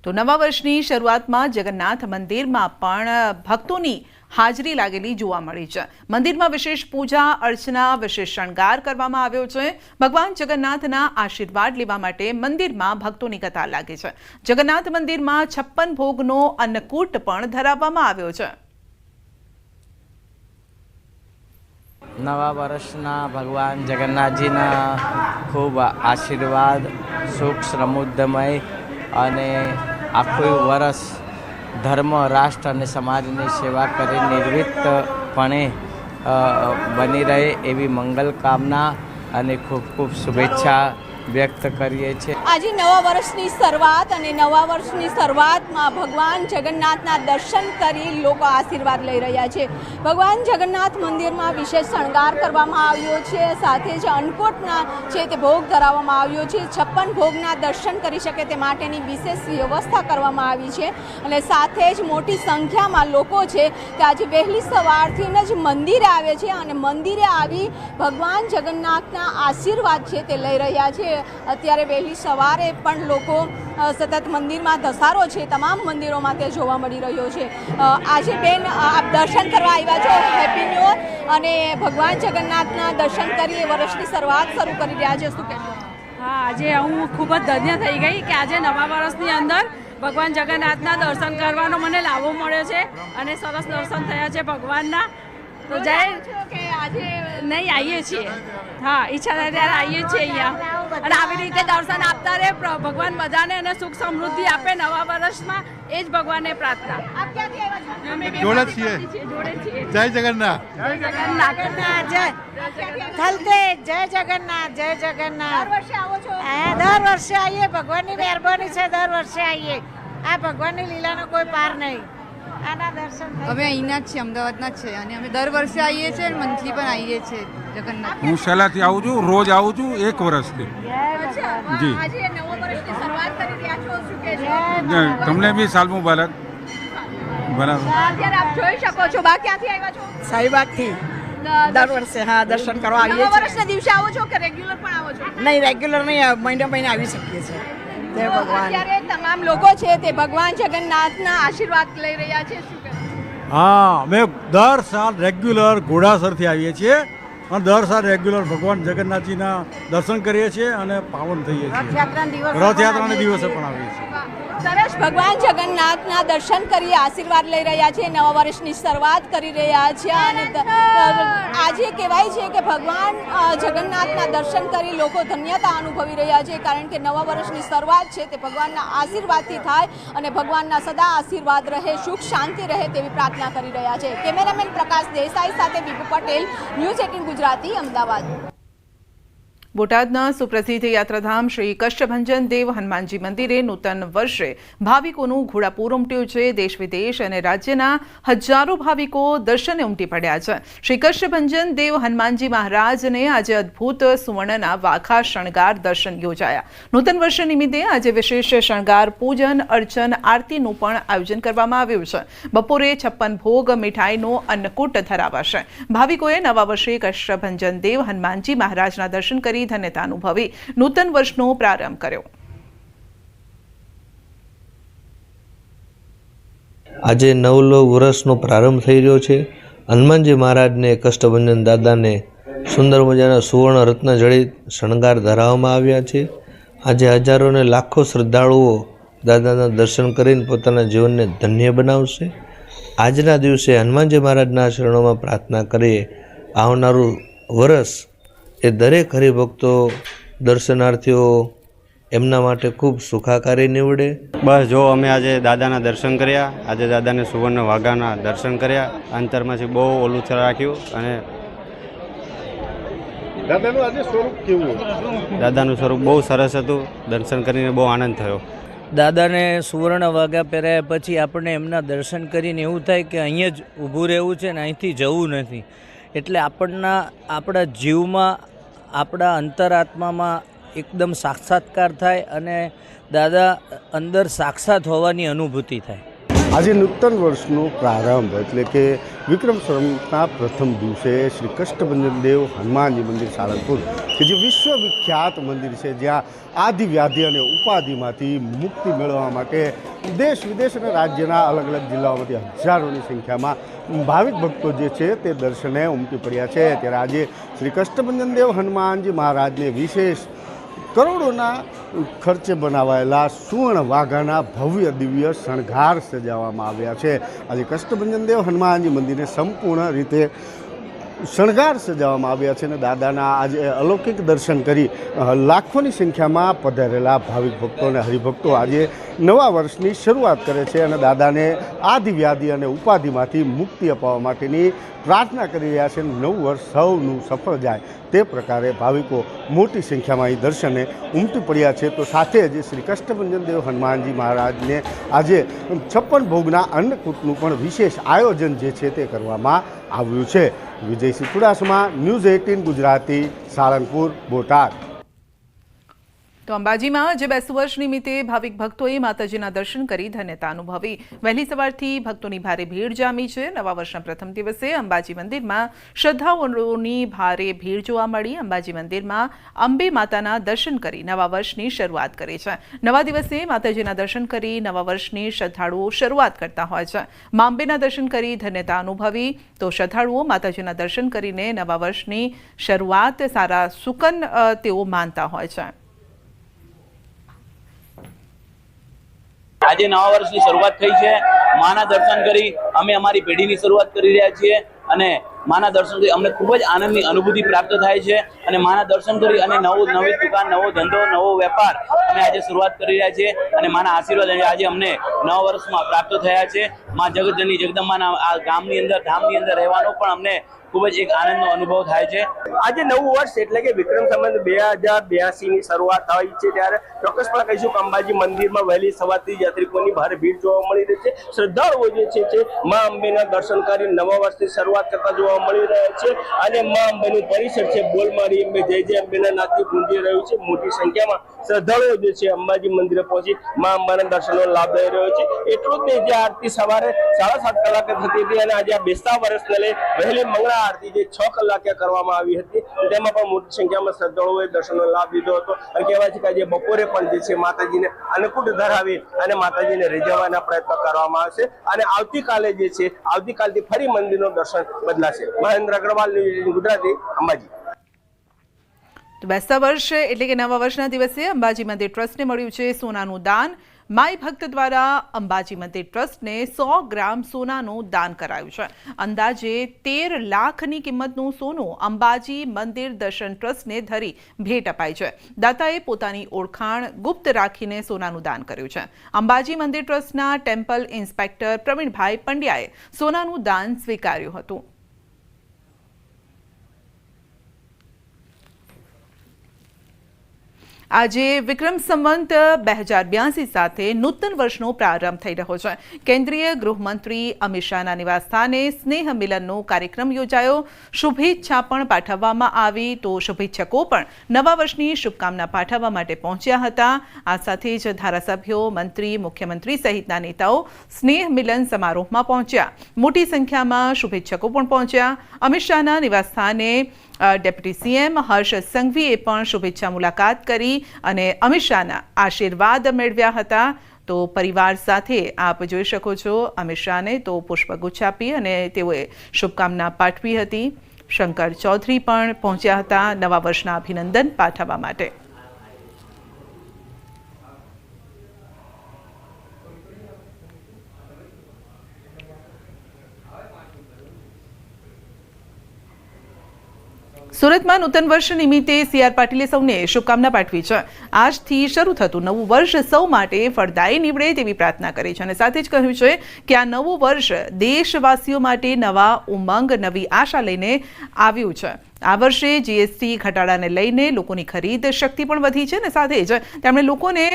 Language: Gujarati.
તો નવા વર્ષની શરૂઆતમાં જગન્નાથ મંદિરમાં પણ ભક્તોની હાજરી લાગેલી જોવા મળી છે। મંદિરમાં વિશેષ પૂજા અર્ચના, વિશેષ શણગાર કરવામાં આવ્યો છે। ભગવાન જગન્નાથના આશીર્વાદ લેવા માટે મંદિરમાં ભક્તોની કતાર લાગી છે। જગન્નાથ મંદિરમાં 56 ભોગનો અન્નકૂટ પણ ધરાવવામાં આવ્યો છે। નવા વર્ષના ભગવાન જગન્નાથજીના ખૂબ આશીર્વાદ, સુખ સમૃદ્ધિમય અને આખું વર્ષ ધર્મ, રાષ્ટ્ર અને સમાજની સેવા કરી નિર્વિઘ્નપણે બની રહે એવી મંગલ કામના અને ખૂબ ખૂબ શુભેચ્છા વ્યક્ત કરીએ છીએ। આજે નવા વર્ષની શરૂઆત અને નવા વર્ષની શરૂઆતમાં ભગવાન જગન્નાથના દર્શન કરી લોકો આશીર્વાદ લઈ રહ્યા છે। ભગવાન જગન્નાથ મંદિરમાં વિશેષ શણગાર કરવામાં આવ્યો છે, સાથે જ અન્નકૂટના છે તે ભોગ ધરાવવામાં આવ્યો છે। 56 ભોગના દર્શન કરી શકે તે માટેની વિશેષ વ્યવસ્થા કરવામાં આવી છે અને સાથે જ મોટી સંખ્યામાં લોકો છે તે આજે વહેલી સવારથી જ મંદિરે આવે છે અને મંદિરે આવી ભગવાન જગન્નાથના આશીર્વાદ છે તે લઈ રહ્યા છે। અત્યારે વહેલી સવારે પણ લોકો સતત મંદિરમાં ધસારો છે તમામ મંદિરોમાં તે જોવા મળી રહ્યો છે। આજે બેન આપ દર્શન કરવા આવ્યા છો, હેપી ન્યૂ યર, અને ભગવાન જગન્નાથના દર્શન કરી વર્ષની શરૂઆત શરૂ કરી રહ્યા છે, શું કહેશો? હા, આજે હું ખૂબ જ ધન્ય થઈ ગઈ કે આજે નવા વર્ષની અંદર ભગવાન જગન્નાથના દર્શન કરવાનો મને લાભો મળ્યો છે અને સરસ દર્શન થયા છે ભગવાનના। તો જય કે આજે નહીં આવીએ છીએ, હા, ઈચ્છા થાય ત્યારે આવીએ છીએ અહીંયા અને આવી રીતે દર્શન આપતા રહે ભગવાન બધાને અને સુખ સમૃદ્ધિ આપે નવા વર્ષમાં, એ જ ભગવાનને પ્રાર્થના। આપ ક્યાંથી આવ્યા છો? અમે જોડે છીએ। જોડે છીએ। જય જગન્નાથ, જય જગન્નાથ, જય થલતે, જય જગન્નાથ, જય જગન્નાથ। દર વર્ષે આવો છો? હા, દર વર્ષે આવીએ, ભગવાનની મહેરબાની છે, દર વર્ષે આવીએ। આ ભગવાનની લીલાનો કોઈ પાર નહીં। આના દર્શન અમે અહીંના જ છીએ, અમદાવાદના જ છે અને અમે દર વર્ષે આવીએ છીએ અને મંથલી પણ આવીએ છીએ જગન્નાથ। હું શેલાથી આવું છું, રોજ આવું છું 1 વર્ષથી। જી, આજે નવા વર્ષની શરૂઆત કરી રહ્યા છો, શું કહેશો? તમને બી સાલ મુબારક। બરાબર। અત્યારે આપ જોઈ શકો છો, બા ક્યાંથી આવ્યા છો? સાઈબાગથી દર વર્ષે હા દર્શન કરવા આવીએ નવા છીએ। વર્ષના દિવસે આવો છો કે રેગ્યુલર પણ આવો છો? નહીં, રેગ્યુલર નહીં, મહિને આવી શકીએ છીએ। જય ભગવાન। અત્યારે તમામ લોકો છે તે ભગવાન જગન્નાથના આશીર્વાદ લઈ રહ્યા છે, શું કહેશો? હા, અમે દર સાલ રેગ્યુલર ઘોડાસરથી આવીએ છીએ અને દર સાલ રેગ્યુલર ભગવાન જગન્નાથજીના દર્શન કરીએ છીએ અને પાવન થઈએ છીએ। રથયાત્રાના દિવસે પણ આવીએ છીએ। સરસ, ભગવાન જગન્નાથના દર્શન કરી આશીર્વાદ લઈ રહ્યા છે, નવા વર્ષની શરૂઆત કરી રહ્યા છે અને આજે કહેવાય છે કે ભગવાન જગન્નાથના દર્શન કરી લોકો ધન્યતા અનુભવી રહ્યા છે, કારણ કે નવા વર્ષની શરૂઆત છે તે ભગવાનના આશીર્વાદથી થાય અને ભગવાનના સદા આશીર્વાદ રહે, સુખ શાંતિ રહે તેવી પ્રાર્થના કરી રહ્યા છે। કેમેરામેન પ્રકાશ દેસાઈ સાથે બીપુ પટેલ, ન્યૂઝ 18 ગુજરાતી, અમદાવાદ। બોટાદના સુપ્રસિદ્ધ યાત્રાધામ શ્રી કષ્ટભંજન દેવ હનુમાનજી મંદિરે નૂતન વર્ષે ભાવિકોનું ઘોડાપૂર ઉમટ્યું છે। દેશ વિદેશ અને રાજ્યના હજારો ભાવિકો દર્શને ઉમટી પડ્યા છે। શ્રી કષ્ટભંજન દેવ હનુમાનજી મહારાજને આજે અદ્ભુત સુવર્ણના વાખા શણગાર દર્શન યોજાયા। નૂતન વર્ષ નિમિત્તે આજે વિશેષ શણગાર, પૂજન, અર્ચન, આરતીનું પણ આયોજન કરવામાં આવ્યું છે। બપોરે 56 ભોગ મીઠાઈનો અન્નકૂટ ધરાવાશે। ભાવિકોએ નવા વર્ષે કષ્ટભંજન દેવ હનુમાનજી મહારાજના દર્શન કરી ધન્યતા અનુભવી નૂતન વર્ષનો પ્રારંભ કર્યો। આજે નવલો વર્ષનો પ્રારંભ થઈ રહ્યો છે। હનુમાનજી મહારાજને, કષ્ટભંજન દાદાને સુંદર મજાના સુવર્ણ રત્ન જડિત શણગાર ધરાવવામાં આવ્યા છે। આજે હજારો ને લાખો શ્રદ્ધાળુઓ દાદાના દર્શન કરીને પોતાના જીવનને ધન્ય બનાવશે। આજના દિવસે હનુમાનજી મહારાજના શરણોમાં પ્રાર્થના કરીએ આવનારું વર્ષ એ દરેક હરિભક્તો, દર્શનાર્થીઓ એમના માટે ખૂબ સુખાકારી નીવડે। બસ જો અમે આજે દાદાના દર્શન કર્યા, આજે દાદાને સુવર્ણ વાઘાના દર્શન કર્યા, અંતરમાંથી બહુ ઓલું રાખ્યું અને દાદાનું આજે સ્વરૂપ કેવું? દાદાનું સ્વરૂપ બહુ સરસ હતું, દર્શન કરીને બહુ આનંદ થયો। દાદાને સુવર્ણ વાઘા પહેર્યા પછી આપણને એમના દર્શન કરીને એવું થાય કે અહીંયા જ ઊભું રહેવું છે ને અહીંથી જવું નથી, એટલે આપણા જીવમાં, આપણા અંતરાત્મામાં એકદમ સાક્ષાત્કાર થાય અને દાદા અંદર સાક્ષાત હોવાની અનુભૂતિ થાય। આજે નૂતન વર્ષનો પ્રારંભ એટલે કે વિક્રમ સંવતના પ્રથમ દિવસે શ્રી કષ્ટભંજન દેવ હનુમાનજી મંદિર સાળંગપુર કે જે વિશ્વવિખ્યાત મંદિર છે, જ્યાં આદિ વ્યાધિ અને ઉપાધિમાંથી મુક્તિ મેળવવા માટે દેશ વિદેશ અને રાજ્યના અલગ અલગ જિલ્લાઓમાંથી હજારોની સંખ્યામાં ભાવિક ભક્તો જે છે તે દર્શને ઉમટી પડ્યા છે. ત્યારે આજે શ્રી કષ્ટભંજન દેવ હનુમાનજી મહારાજને વિશેષ કરોડોના ખર્ચે બનાવાયેલા સુવર્ણ વાઘાના ભવ્ય દિવ્ય શણગાર સજાવવામાં આવ્યા છે. આજે કષ્ટભંજન દેવ હનુમાનજી મંદિરને સંપૂર્ણ રીતે શણગાર સજાવવામાં આવ્યા છે અને દાદાના આજે અલૌકિક દર્શન કરી લાખોની સંખ્યામાં પધારેલા ભાવિક ભક્તો અને હરિભક્તો આજે નવા વર્ષની શરૂઆત કરે છે અને દાદાને આદિ વ્યાધિ અને ઉપાધિમાંથી મુક્તિ અપાવવા માટેની પ્રાર્થના કરી રહ્યા છે. નવું વર્ષ સૌનું સફળ જાય તે પ્રકારે ભાવિકો મોટી સંખ્યામાં અહીં દર્શને ઉમટી પડ્યા છે. તો સાથે જ શ્રી કષ્ટભંજન દેવ હનુમાનજી મહારાજને આજે 56 ભોગના અન્નકૂટનું પણ વિશેષ આયોજન જે છે તે કરવામાં આવ્યું છે. વિજયસિંહ ચુડાસમા, ન્યૂઝ 18 ગુજરાતી, સાળંગપુર, બોટાદ. તો અંબાજીમાં જે બેસતું વર્ષ નિમિત્તે ભાવિક ભક્તોએ માતાજીના દર્શન કરી ધન્યતા અનુભવી. વહેલી સવારથી ભક્તોની ભારે ભીડ જામી છે. નવા વર્ષના પ્રથમ દિવસે અંબાજી મંદિરમાં શ્રદ્ધાળુઓની ભારે ભીડ જોવા મળી. અંબાજી મંદિરમાં અંબે માતાના દર્શન કરી નવા વર્ષની શરૂઆત કરી છે. નવા દિવસે માતાજીના દર્શન કરી નવા વર્ષની શ્રદ્ધાળુઓ શરૂઆત કરતા હોય છે. મા અંબેના દર્શન કરી ધન્યતા અનુભવી. તો શ્રદ્ધાળુઓ માતાજીના દર્શન કરીને નવા વર્ષની શરૂઆત સારા સુકન તેઓ માનતા હોય છે. આજે નવા વર્ષની શરૂઆત થઈ છે. માના દર્શન કરી અમે અમારી પેઢીની શરૂઆત કરી રહ્યા છીએ અને માના દર્શન કરી અમને ખૂબ જ આનંદની અનુભૂતિ પ્રાપ્ત થાય છે અને માના દર્શન કરી અને નવી દુકાન, નવો ધંધો, નવો વેપાર અમે આજે શરૂઆત કરી રહ્યા છીએ અને માના આશીર્વાદ આજે અમને નવા વર્ષમાં પ્રાપ્ત થયા છે. મા જગતજનની જગદંબાના આ ગામની અંદર, ધામની અંદર રહેવાનો પણ અમને ખૂબ જ એક આનંદનો અનુભવ થાય છે. આજે નવું વર્ષ એટલે કે વિક્રમ સંવત 2082 ની શરૂઆત થઈ છે, ત્યારે ચોક્કસપણે કહીશું કે અંબાજી મંદિરમાં વહેલી સવારથી યાત્રિકોની ભારે ભીડ જોવા મળી રહી છે. શ્રદ્ધાળુઓ જે છે મા અંબેના દર્શન કરી નવા વર્ષની શરૂઆત કરતા જોવા મળી રહ્યા છે અને મા અંબેનું પરિસર છે બોલમારી અંબે જય જય અંબેના નાદથી ગુંજી રહ્યું છે. મોટી સંખ્યામાં શ્રદ્ધાળુઓ જે છે અંબાજી મંદિરે પહોંચી મા અંબાના દર્શનનો લાભ લઈ રહ્યો છે. એટલું જ જે આરતી સવારે 7:30 કલાકે થતી હતી અને આજે આ બેસતા વર્ષને લઈ વહેલી મંગળા આરતી જે 6 કલાકે કરવામાં આવી હતી, તેમાં પણ મોટી સંખ્યામાં શ્રદ્ધાળુઓએ દર્શનનો લાભ લીધો હતો. અને કહેવાય છે કે આજે બપોરે પણ જે છે માતાજીને અન્નકૂટ ધરાવી અને માતાજીને રીઝવવાના પ્રયત્ન કરવામાં આવશે અને આવતીકાલે જે છે આવતીકાલથી ફરી મંદિરનું દર્શન બદલાશે. મહેન્દ્ર અગ્રવાલ, ગુજરાતી, અંબાજી. તો બેસતા વર્ષ એટલે કે નવા વર્ષના દિવસે અંબાજી મંદિર ટ્રસ્ટને મળ્યું છે સોનાનું દાન. માય ભક્ત દ્વારા અંબાજી મંદિર ટ્રસ્ટને 100 ગ્રામ સોનાનું દાન કરાયું છે. અંદાજે 13 લાખની કિંમતનું સોનું અંબાજી મંદિર દર્શન ટ્રસ્ટને ધરી ભેટ અપાઈ છે. દાતાએ પોતાની ઓળખાણ ગુપ્ત રાખીને સોનાનું દાન કર્યું છે. અંબાજી મંદિર ટ્રસ્ટના ટેમ્પલ ઇન્સ્પેક્ટર પ્રવીણભાઈ પંડ્યાએ સોનાનું દાન સ્વીકાર્યું હતું. આજે વિક્રમ સંવત 2082 સાથે નૂતન વર્ષનો પ્રારંભ થઈ રહ્યો છે. કેન્દ્રીય ગૃહમંત્રી અમિત શાહના નિવાસસ્થાને સ્નેહ મિલનનો કાર્યક્રમ યોજાયો. શુભેચ્છા પણ પાઠવવામાં આવી. તો શુભેચ્છકો પણ નવા વર્ષની શુભકામના પાઠવવા માટે પહોંચ્યા હતા. આ સાથે જ ધારાસભ્યો, મંત્રી, મુખ્યમંત્રી સહિતના નેતાઓ સ્નેહ મિલન સમારોહમાં પહોંચ્યા. મોટી સંખ્યામાં શુભેચ્છકો પણ પહોંચ્યા. અમિત શાહના નિવાસસ્થાને ડેપ્યુટી સીએમ હર્ષ સંઘવીએ પણ શુભેચ્છા મુલાકાત કરી અને અમિત શાહના આશીર્વાદ મેળવ્યા હતા. તો પરિવાર સાથે આપ જોઈ શકો છો અમિત શાહને તો પુષ્પગુચ્છ આપી અને તેઓએ શુભકામના પાઠવી હતી. શંકર ચૌધરી પણ પહોંચ્યા હતા નવા વર્ષના અભિનંદન પાઠવવા માટે. સુરતમાં નૂતન વર્ષ નિમિત્તે CR પાટીલે સૌને શુભકામના પાઠવી છે. આજથી શરૂ થતું નવું વર્ષ સૌ માટે ફળદાયી નીવડે તેવી પ્રાર્થના કરી છે અને સાથે જ કહ્યું છે કે આ નવું વર્ષ દેશવાસીઓ માટે નવા ઉમંગ, નવી આશા લઈને આવ્યું છે. આ વર્ષે GST ઘટાડાને લઈને લોકોની ખરીદ શક્તિ પણ વધી છે અને સાથે જ તેમણે લોકોને